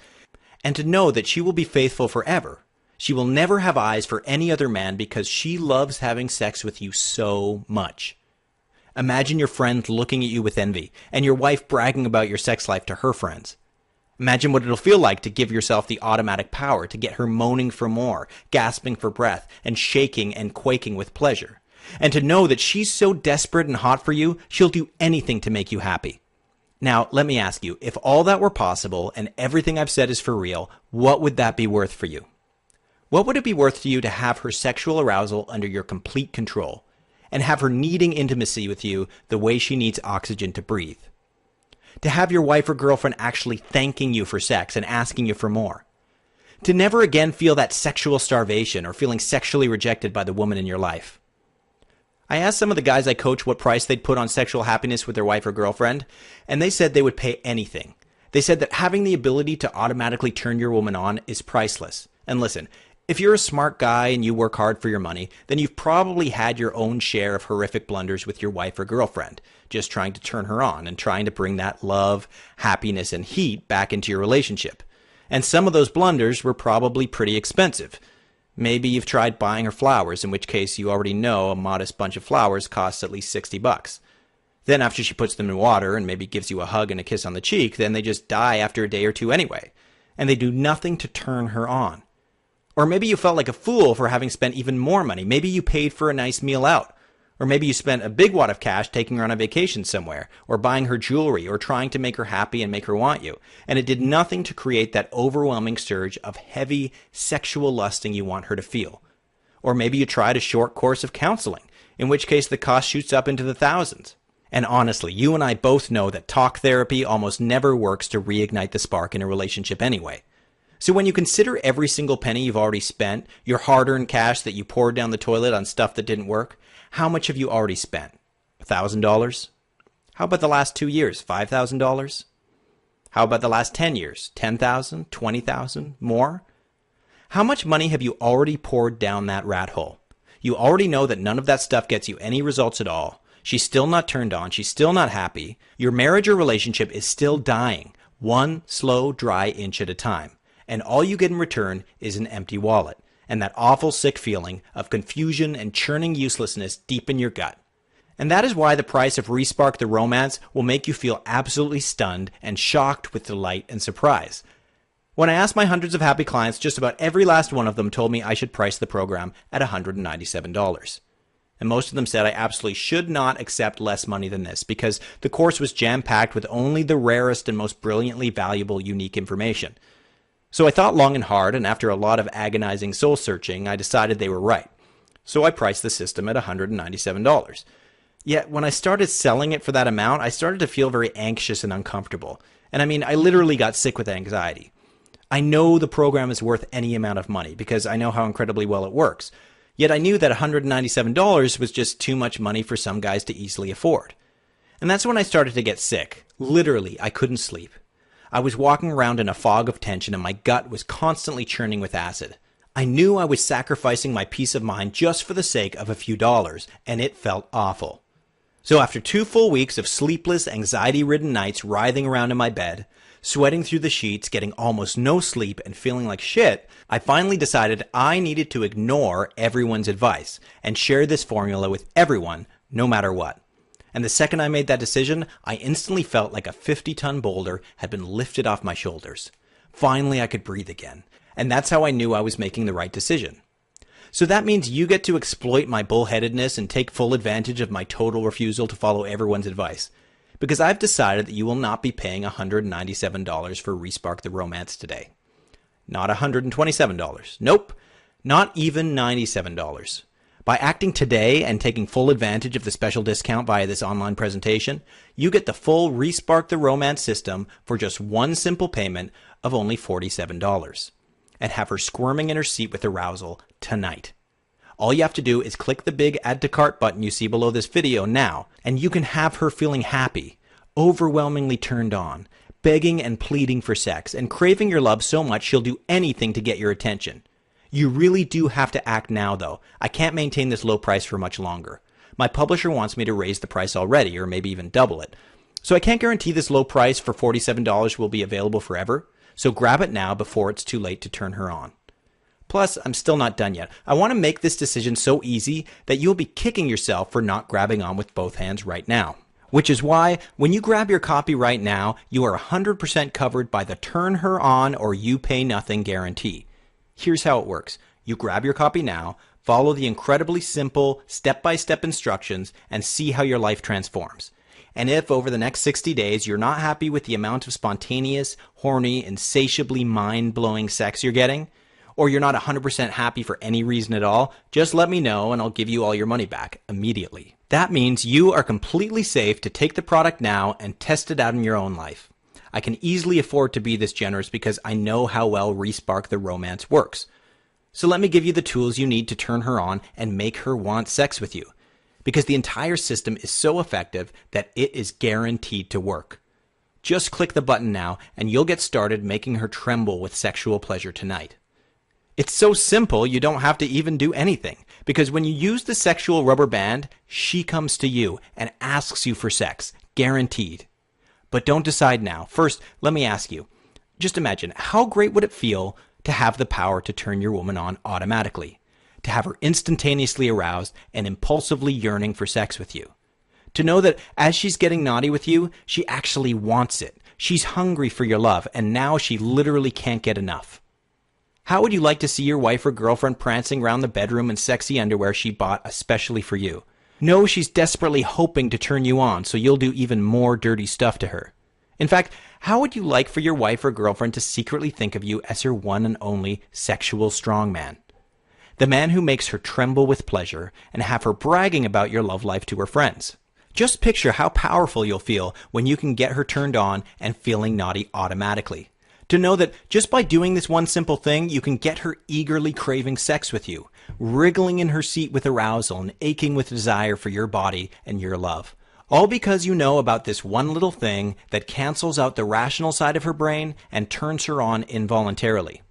and to know that she will be faithful forever. She will never have eyes for any other man because she loves having sex with you so much. Imagine your friends looking at you with envy, and your wife bragging about your sex life to her friends. Imagine what it'll feel like to give yourself the automatic power to get her moaning for more, gasping for breath, and shaking and quaking with pleasure. And to know that she's so desperate and hot for you, she'll do anything to make you happy. Now, let me ask you, if all that were possible and everything I've said is for real, what would that be worth for you? What would it be worth to you to have her sexual arousal under your complete control? And have her needing intimacy with you the way she needs oxygen to breathe? To have your wife or girlfriend actually thanking you for sex and asking you for more? To never again feel that sexual starvation or feeling sexually rejected by the woman in your life? I asked some of the guys I coach what price they'd put on sexual happiness with their wife or girlfriend, and they said they would pay anything. They said that having the ability to automatically turn your woman on is priceless. And listen, if you're a smart guy and you work hard for your money, then you've probably had your own share of horrific blunders with your wife or girlfriend, just trying to turn her on and trying to bring that love, happiness, and heat back into your relationship. And some of those blunders were probably pretty expensive. Maybe you've tried buying her flowers, in which case you already know a modest bunch of flowers costs at least $60. Then after she puts them in water and maybe gives you a hug and a kiss on the cheek, then they just die after a day or two anyway. And they do nothing to turn her on. Or maybe you felt like a fool for having spent even more money. Maybe you paid for a nice meal out. Or maybe you spent a big wad of cash taking her on a vacation somewhere, or buying her jewelry, or trying to make her happy and make her want you. And it did nothing to create that overwhelming surge of heavy sexual lusting you want her to feel. Or maybe you tried a short course of counseling, in which case the cost shoots up into the thousands. And honestly, you and I both know that talk therapy almost never works to reignite the spark in a relationship anyway. So when you consider every single penny you've already spent, your hard-earned cash that you poured down the toilet on stuff that didn't work, how much have you already spent? $1,000? How about the last 2 years? $5,000? How about the last 10 years? $10,000? $20,000? More? How much money have you already poured down that rat hole? You already know that none of that stuff gets you any results at all. She's still not turned on. She's still not happy. Your marriage or relationship is still dying, one slow, dry inch at a time. And all you get in return is an empty wallet and that awful sick feeling of confusion and churning uselessness deep in your gut. And that is why the price of Respark the Romance will make you feel absolutely stunned and shocked with delight and surprise. When I asked my hundreds of happy clients, just about every last one of them told me I should price the program at $197. And most of them said I absolutely should not accept less money than this because the course was jam-packed with only the rarest and most brilliantly valuable, unique information. So I thought long and hard, and after a lot of agonizing soul-searching, I decided they were right. So I priced the system at $197. Yet when I started selling it for that amount, I started to feel very anxious and uncomfortable. And I mean, I literally got sick with anxiety. I know the program is worth any amount of money because I know how incredibly well it works. Yet I knew that $197 was just too much money for some guys to easily afford. And that's when I started to get sick. Literally, I couldn't sleep. I was walking around in a fog of tension and my gut was constantly churning with acid. I knew I was sacrificing my peace of mind just for the sake of a few dollars, and it felt awful. So after 2 full weeks of sleepless, anxiety-ridden nights writhing around in my bed, sweating through the sheets, getting almost no sleep, and feeling like shit, I finally decided I needed to ignore everyone's advice and share this formula with everyone, no matter what. And the second I made that decision, I instantly felt like a 50-ton boulder had been lifted off my shoulders. Finally, I could breathe again. And that's how I knew I was making the right decision. So that means you get to exploit my bullheadedness and take full advantage of my total refusal to follow everyone's advice. Because I've decided that you will not be paying $197 for Respark the Romance today. Not $127. Nope. Not even $97. By acting today and taking full advantage of the special discount via this online presentation, you get the full Respark the Romance system for just one simple payment of only $47. And have her squirming in her seat with arousal tonight. All you have to do is click the big Add to Cart button you see below this video now, and you can have her feeling happy, overwhelmingly turned on, begging and pleading for sex, and craving your love so much she'll do anything to get your attention. You really do have to act now, though. I can't maintain this low price for much longer. My publisher wants me to raise the price already, or maybe even double it. So I can't guarantee this low price for $47 will be available forever. So grab it now before it's too late to turn her on. Plus, I'm still not done yet. I want to make this decision so easy that you'll be kicking yourself for not grabbing on with both hands right now. Which is why, when you grab your copy right now, you are 100% covered by the turn her on or you pay nothing guarantee. Here's how it works. You grab your copy now, follow the incredibly simple step-by-step instructions, and see how your life transforms. And if over the next 60 days you're not happy with the amount of spontaneous, horny, insatiably mind-blowing sex you're getting, or you're not 100% happy for any reason at all, just let me know and I'll give you all your money back immediately. That means you are completely safe to take the product now and test it out in your own life. I can easily afford to be this generous because I know how well Respark the Romance works. So let me give you the tools you need to turn her on and make her want sex with you. Because the entire system is so effective that it is guaranteed to work. Just click the button now and you'll get started making her tremble with sexual pleasure tonight. It's so simple you don't have to even do anything, because when you use the sexual rubber band, she comes to you and asks you for sex, guaranteed. But don't decide now. First, let me ask you, just imagine, how great would it feel to have the power to turn your woman on automatically? To have her instantaneously aroused and impulsively yearning for sex with you. To know that as she's getting naughty with you, she actually wants it. She's hungry for your love, and now she literally can't get enough. How would you like to see your wife or girlfriend prancing around the bedroom in sexy underwear she bought especially for you? Know she's desperately hoping to turn you on, so you'll do even more dirty stuff to her. In fact, how would you like for your wife or girlfriend to secretly think of you as her one and only sexual strongman? The man who makes her tremble with pleasure and have her bragging about your love life to her friends. Just picture how powerful you'll feel when you can get her turned on and feeling naughty automatically. To know that just by doing this one simple thing, you can get her eagerly craving sex with you, wriggling in her seat with arousal and aching with desire for your body and your love. All because you know about this one little thing that cancels out the rational side of her brain and turns her on involuntarily.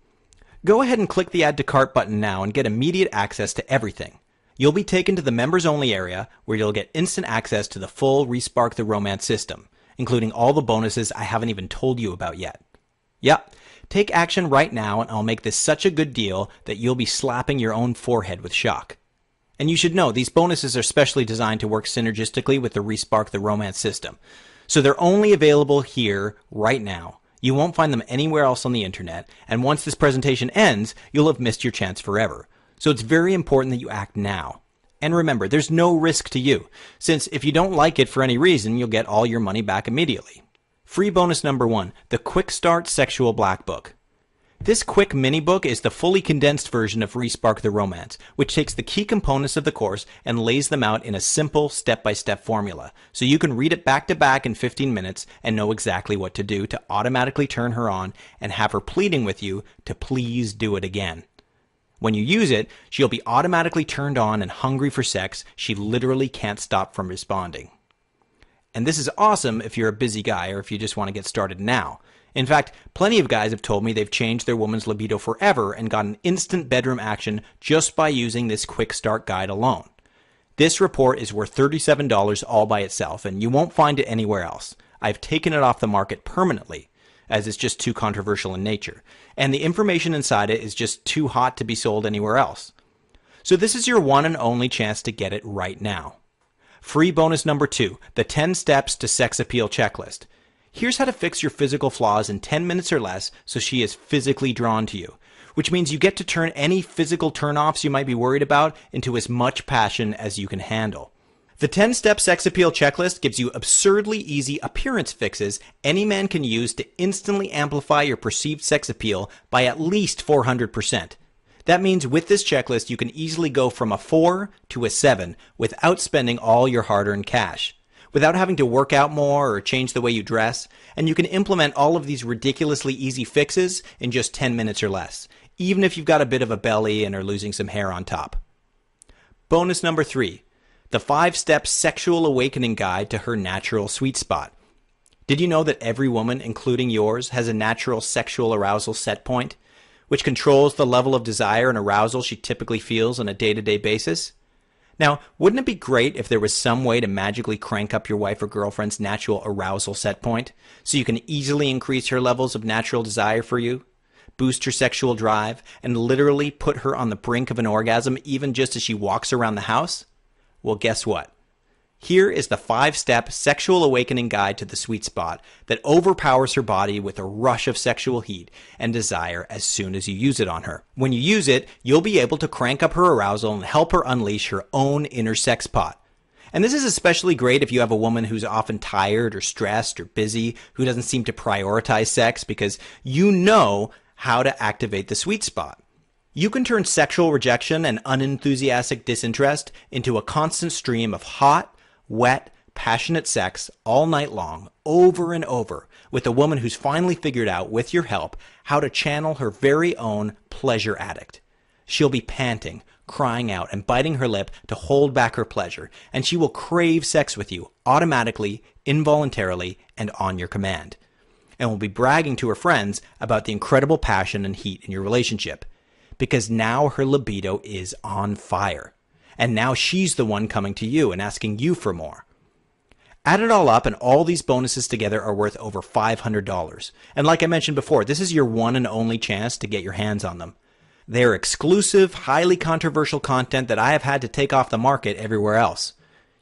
Go ahead and click the Add to Cart button now and get immediate access to everything. You'll be taken to the members only area where you'll get instant access to the full Respark the Romance system, including all the bonuses I haven't even told you about yet. Yep, take action right now and I'll make this such a good deal that you'll be slapping your own forehead with shock. And you should know, these bonuses are specially designed to work synergistically with the Respark the Romance system. So they're only available here right now. You won't find them anywhere else on the internet, and once this presentation ends, you'll have missed your chance forever. So it's very important that you act now. And remember, there's no risk to you, since if you don't like it for any reason, you'll get all your money back immediately. Free bonus number 1, the Quick Start Sexual Black Book. This quick mini book is the fully condensed version of Respark the Romance, which takes the key components of the course and lays them out in a simple step-by-step formula, so you can read it back to back in 15 minutes and know exactly what to do to automatically turn her on and have her pleading with you to please do it again. When you use it, she'll be automatically turned on and hungry for sex. She literally can't stop from responding. And this is awesome if you're a busy guy or if you just want to get started now. In fact, plenty of guys have told me they've changed their woman's libido forever and gotten instant bedroom action just by using this quick start guide alone. This report is worth $37 all by itself, and you won't find it anywhere else. I've taken it off the market permanently, as it's just too controversial in nature, and the information inside it is just too hot to be sold anywhere else. So this is your one and only chance to get it right now. Free bonus number 2, the 10 steps to sex appeal checklist. Here's how to fix your physical flaws in 10 minutes or less so she is physically drawn to you, which means you get to turn any physical turnoffs you might be worried about into as much passion as you can handle. The 10-step sex appeal checklist gives you absurdly easy appearance fixes any man can use to instantly amplify your perceived sex appeal by at least 400%. That means with this checklist, you can easily go from a 4 to a 7 without spending all your hard-earned cash, without having to work out more or change the way you dress, and you can implement all of these ridiculously easy fixes in just 10 minutes or less, even if you've got a bit of a belly and are losing some hair on top. Bonus number 3, the 5-step sexual awakening guide to her natural sweet spot. Did you know that every woman, including yours, has a natural sexual arousal set point, which controls the level of desire and arousal she typically feels on a day-to-day basis? Now, wouldn't it be great if there was some way to magically crank up your wife or girlfriend's natural arousal set point so you can easily increase her levels of natural desire for you, boost her sexual drive, and literally put her on the brink of an orgasm even just as she walks around the house? Well, guess what? Here is the 5-step sexual awakening guide to the sweet spot that overpowers her body with a rush of sexual heat and desire as soon as you use it on her. When you use it, you'll be able to crank up her arousal and help her unleash her own inner sex pot. And this is especially great if you have a woman who's often tired or stressed or busy, who doesn't seem to prioritize sex, because you know how to activate the sweet spot. You can turn sexual rejection and unenthusiastic disinterest into a constant stream of hot, wet, passionate sex all night long, over and over, with a woman who's finally figured out, with your help, how to channel her very own pleasure addict. She'll be panting, crying out, and biting her lip to hold back her pleasure, and she will crave sex with you automatically, involuntarily, and on your command, and will be bragging to her friends about the incredible passion and heat in your relationship, because now her libido is on fire. And now she's the one coming to you and asking you for more. Add it all up, and all these bonuses together are worth over $500. And like I mentioned before, this is your one and only chance to get your hands on them. They're exclusive, highly controversial content that I have had to take off the market everywhere else.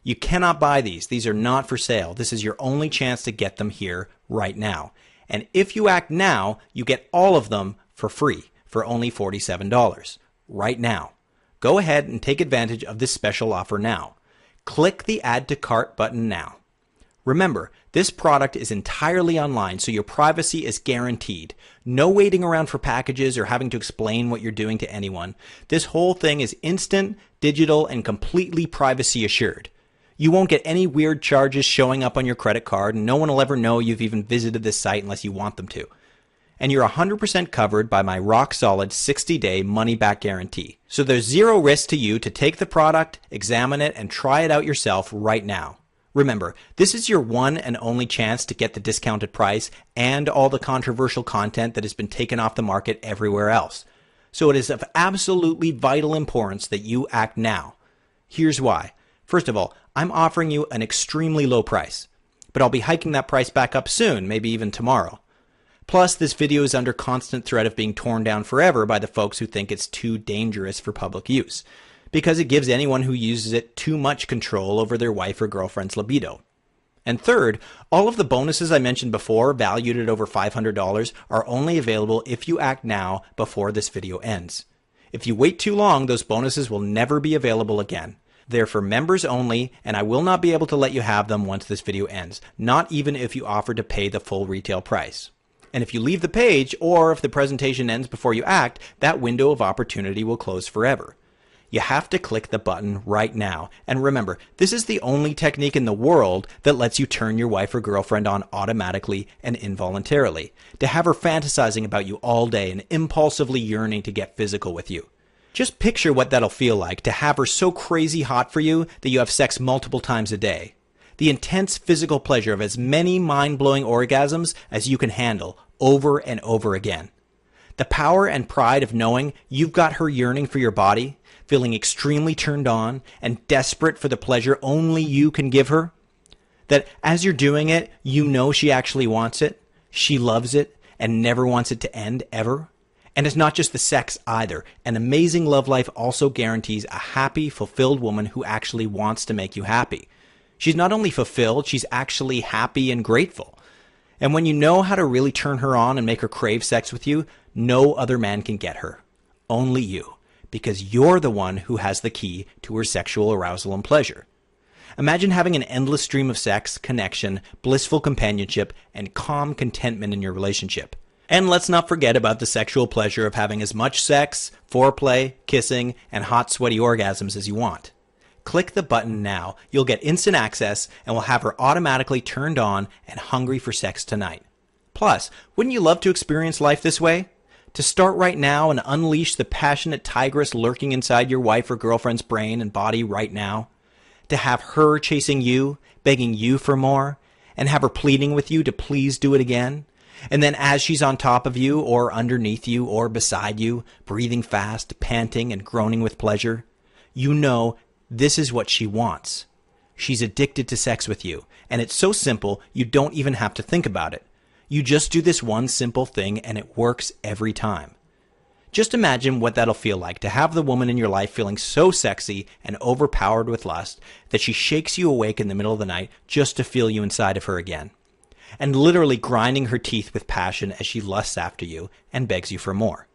You cannot buy these. These are not for sale. This is your only chance to get them here right now. And if you act now, you get all of them for free for only $47 right now. Go ahead and take advantage of this special offer now. Click the Add to Cart button now. Remember, this product is entirely online, so your privacy is guaranteed. No waiting around for packages or having to explain what you're doing to anyone. This whole thing is instant, digital, and completely privacy assured. You won't get any weird charges showing up on your credit card, and no one will ever know you've even visited this site unless you want them to. And you're 100% covered by my rock-solid 60-day money-back guarantee. So there's zero risk to you to take the product, examine it, and try it out yourself right now. Remember, this is your one and only chance to get the discounted price and all the controversial content that has been taken off the market everywhere else. So it is of absolutely vital importance that you act now. Here's why. First of all, I'm offering you an extremely low price, but I'll be hiking that price back up soon, maybe even tomorrow. Plus, this video is under constant threat of being torn down forever by the folks who think it's too dangerous for public use, because it gives anyone who uses it too much control over their wife or girlfriend's libido. And third, all of the bonuses I mentioned before, valued at over $500, are only available if you act now before this video ends. If you wait too long, those bonuses will never be available again. They're for members only, and I will not be able to let you have them once this video ends, not even if you offer to pay the full retail price. And if you leave the page, or if the presentation ends before you act, that window of opportunity will close forever. You have to click the button right now. And remember, this is the only technique in the world that lets you turn your wife or girlfriend on automatically and involuntarily, to have her fantasizing about you all day and impulsively yearning to get physical with you. Just picture what that'll feel like to have her so crazy hot for you that you have sex multiple times a day. The intense physical pleasure of as many mind-blowing orgasms as you can handle over and over again. The power and pride of knowing you've got her yearning for your body, feeling extremely turned on and desperate for the pleasure only you can give her. That as you're doing it, you know she actually wants it, she loves it, and never wants it to end ever. And it's not just the sex either. An amazing love life also guarantees a happy, fulfilled woman who actually wants to make you happy. She's not only fulfilled, she's actually happy and grateful. And when you know how to really turn her on and make her crave sex with you, no other man can get her. Only you. Because you're the one who has the key to her sexual arousal and pleasure. Imagine having an endless stream of sex, connection, blissful companionship, and calm contentment in your relationship. And let's not forget about the sexual pleasure of having as much sex, foreplay, kissing, and hot sweaty orgasms as you want. Click the button now. You'll get instant access and will have her automatically turned on and hungry for sex tonight. Plus, wouldn't you love to experience life this way? To start right now and unleash the passionate tigress lurking inside your wife or girlfriend's brain and body right now? To have her chasing you, begging you for more, and have her pleading with you to please do it again? And then as she's on top of you or underneath you or beside you, breathing fast, panting, and groaning with pleasure, you know this is what she wants. She's addicted to sex with you, and it's so simple you don't even have to think about it. You just do this one simple thing and it works every time. Just imagine what that'll feel like to have the woman in your life feeling so sexy and overpowered with lust that she shakes you awake in the middle of the night just to feel you inside of her again. And literally grinding her teeth with passion as she lusts after you and begs you for more.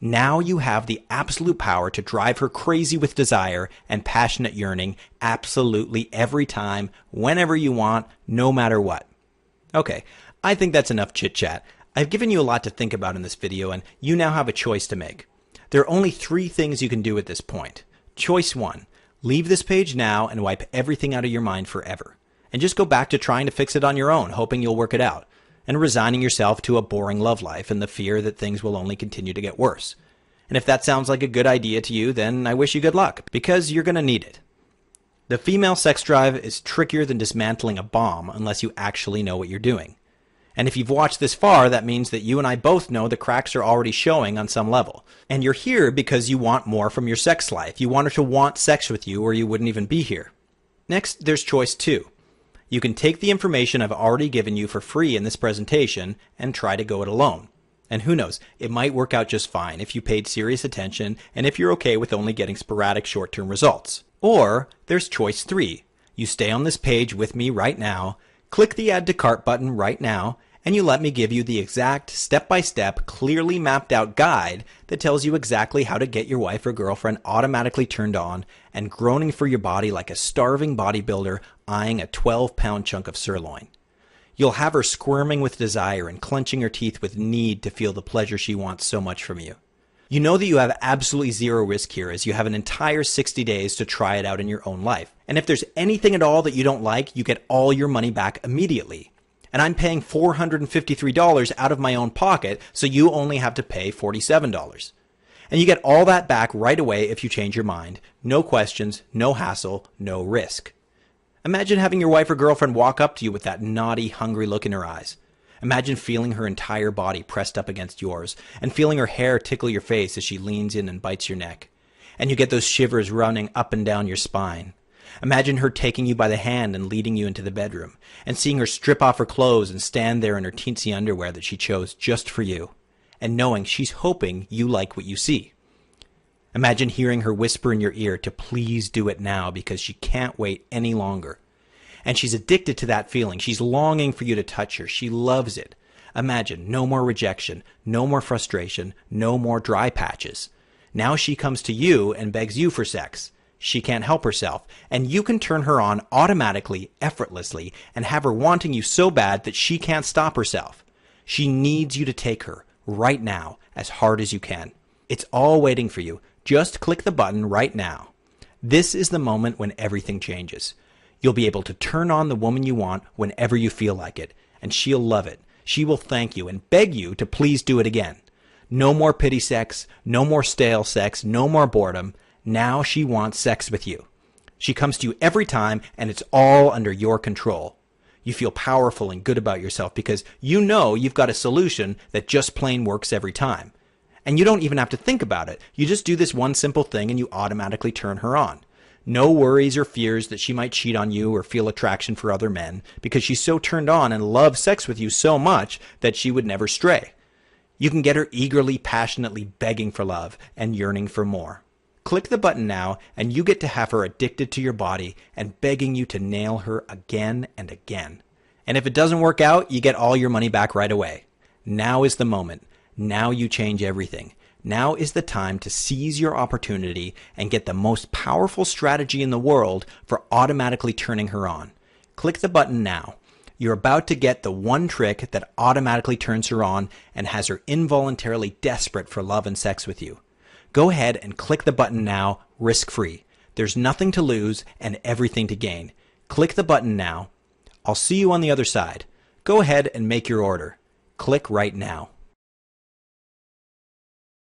Now you have the absolute power to drive her crazy with desire and passionate yearning absolutely every time, whenever you want, no matter what. Okay, I think that's enough chit-chat. I've given you a lot to think about in this video, and you now have a choice to make. There are only 3 things you can do at this point. Choice 1, leave this page now and wipe everything out of your mind forever. And just go back to trying to fix it on your own, hoping you'll work it out, and resigning yourself to a boring love life and the fear that things will only continue to get worse. And if that sounds like a good idea to you, then I wish you good luck, because you're going to need it. The female sex drive is trickier than dismantling a bomb unless you actually know what you're doing. And if you've watched this far, that means that you and I both know the cracks are already showing on some level. And you're here because you want more from your sex life. You want her to want sex with you or you wouldn't even be here. Next, there's choice 2. You can take the information I've already given you for free in this presentation and try to go it alone. And who knows, it might work out just fine if you paid serious attention and if you're okay with only getting sporadic short-term results. Or there's choice 3. You stay on this page with me right now, click the Add to Cart button right now, and you let me give you the exact step-by-step, clearly mapped out guide that tells you exactly how to get your wife or girlfriend automatically turned on and groaning for your body like a starving bodybuilder eyeing a 12-pound chunk of sirloin. You'll have her squirming with desire and clenching her teeth with need to feel the pleasure she wants so much from you. You know that you have absolutely zero risk here as you have an entire 60 days to try it out in your own life. And if there's anything at all that you don't like, you get all your money back immediately. And I'm paying $453 out of my own pocket, so you only have to pay $47. And you get all that back right away if you change your mind. No questions, no hassle, no risk. Imagine having your wife or girlfriend walk up to you with that naughty, hungry look in her eyes. Imagine feeling her entire body pressed up against yours and feeling her hair tickle your face as she leans in and bites your neck. And you get those shivers running up and down your spine. Imagine her taking you by the hand and leading you into the bedroom, and seeing her strip off her clothes and stand there in her teensy underwear that she chose just for you, and knowing she's hoping you like what you see. Imagine hearing her whisper in your ear to please do it now because she can't wait any longer. And she's addicted to that feeling. She's longing for you to touch her. She loves it. Imagine no more rejection, no more frustration, no more dry patches. Now she comes to you and begs you for sex. She can't help herself, and you can turn her on automatically, effortlessly, and have her wanting you so bad that she can't stop herself. She needs you to take her right now as hard as you can. It's all waiting for you. Just click the button right now. This is the moment when everything changes. You'll be able to turn on the woman you want whenever you feel like it, and she'll love it. She will thank you and beg you to please do it again. No more pity sex, no more stale sex, no more boredom. Now she wants sex with you. She comes to you every time, and it's all under your control. You feel powerful and good about yourself because you know you've got a solution that just plain works every time. And you don't even have to think about it. You just do this one simple thing and you automatically turn her on. No worries or fears that she might cheat on you or feel attraction for other men because she's so turned on and loves sex with you so much that she would never stray. You can get her eagerly, passionately begging for love and yearning for more. Click the button now and you get to have her addicted to your body and begging you to nail her again and again. And if it doesn't work out, you get all your money back right away. Now is the moment. Now you change everything. Now is the time to seize your opportunity and get the most powerful strategy in the world for automatically turning her on. Click the button now. You're about to get the one trick that automatically turns her on and has her involuntarily desperate for love and sex with you. Go ahead and click the button now, risk-free. There's nothing to lose and everything to gain. Click the button now. I'll see you on the other side. Go ahead and make your order. Click right now.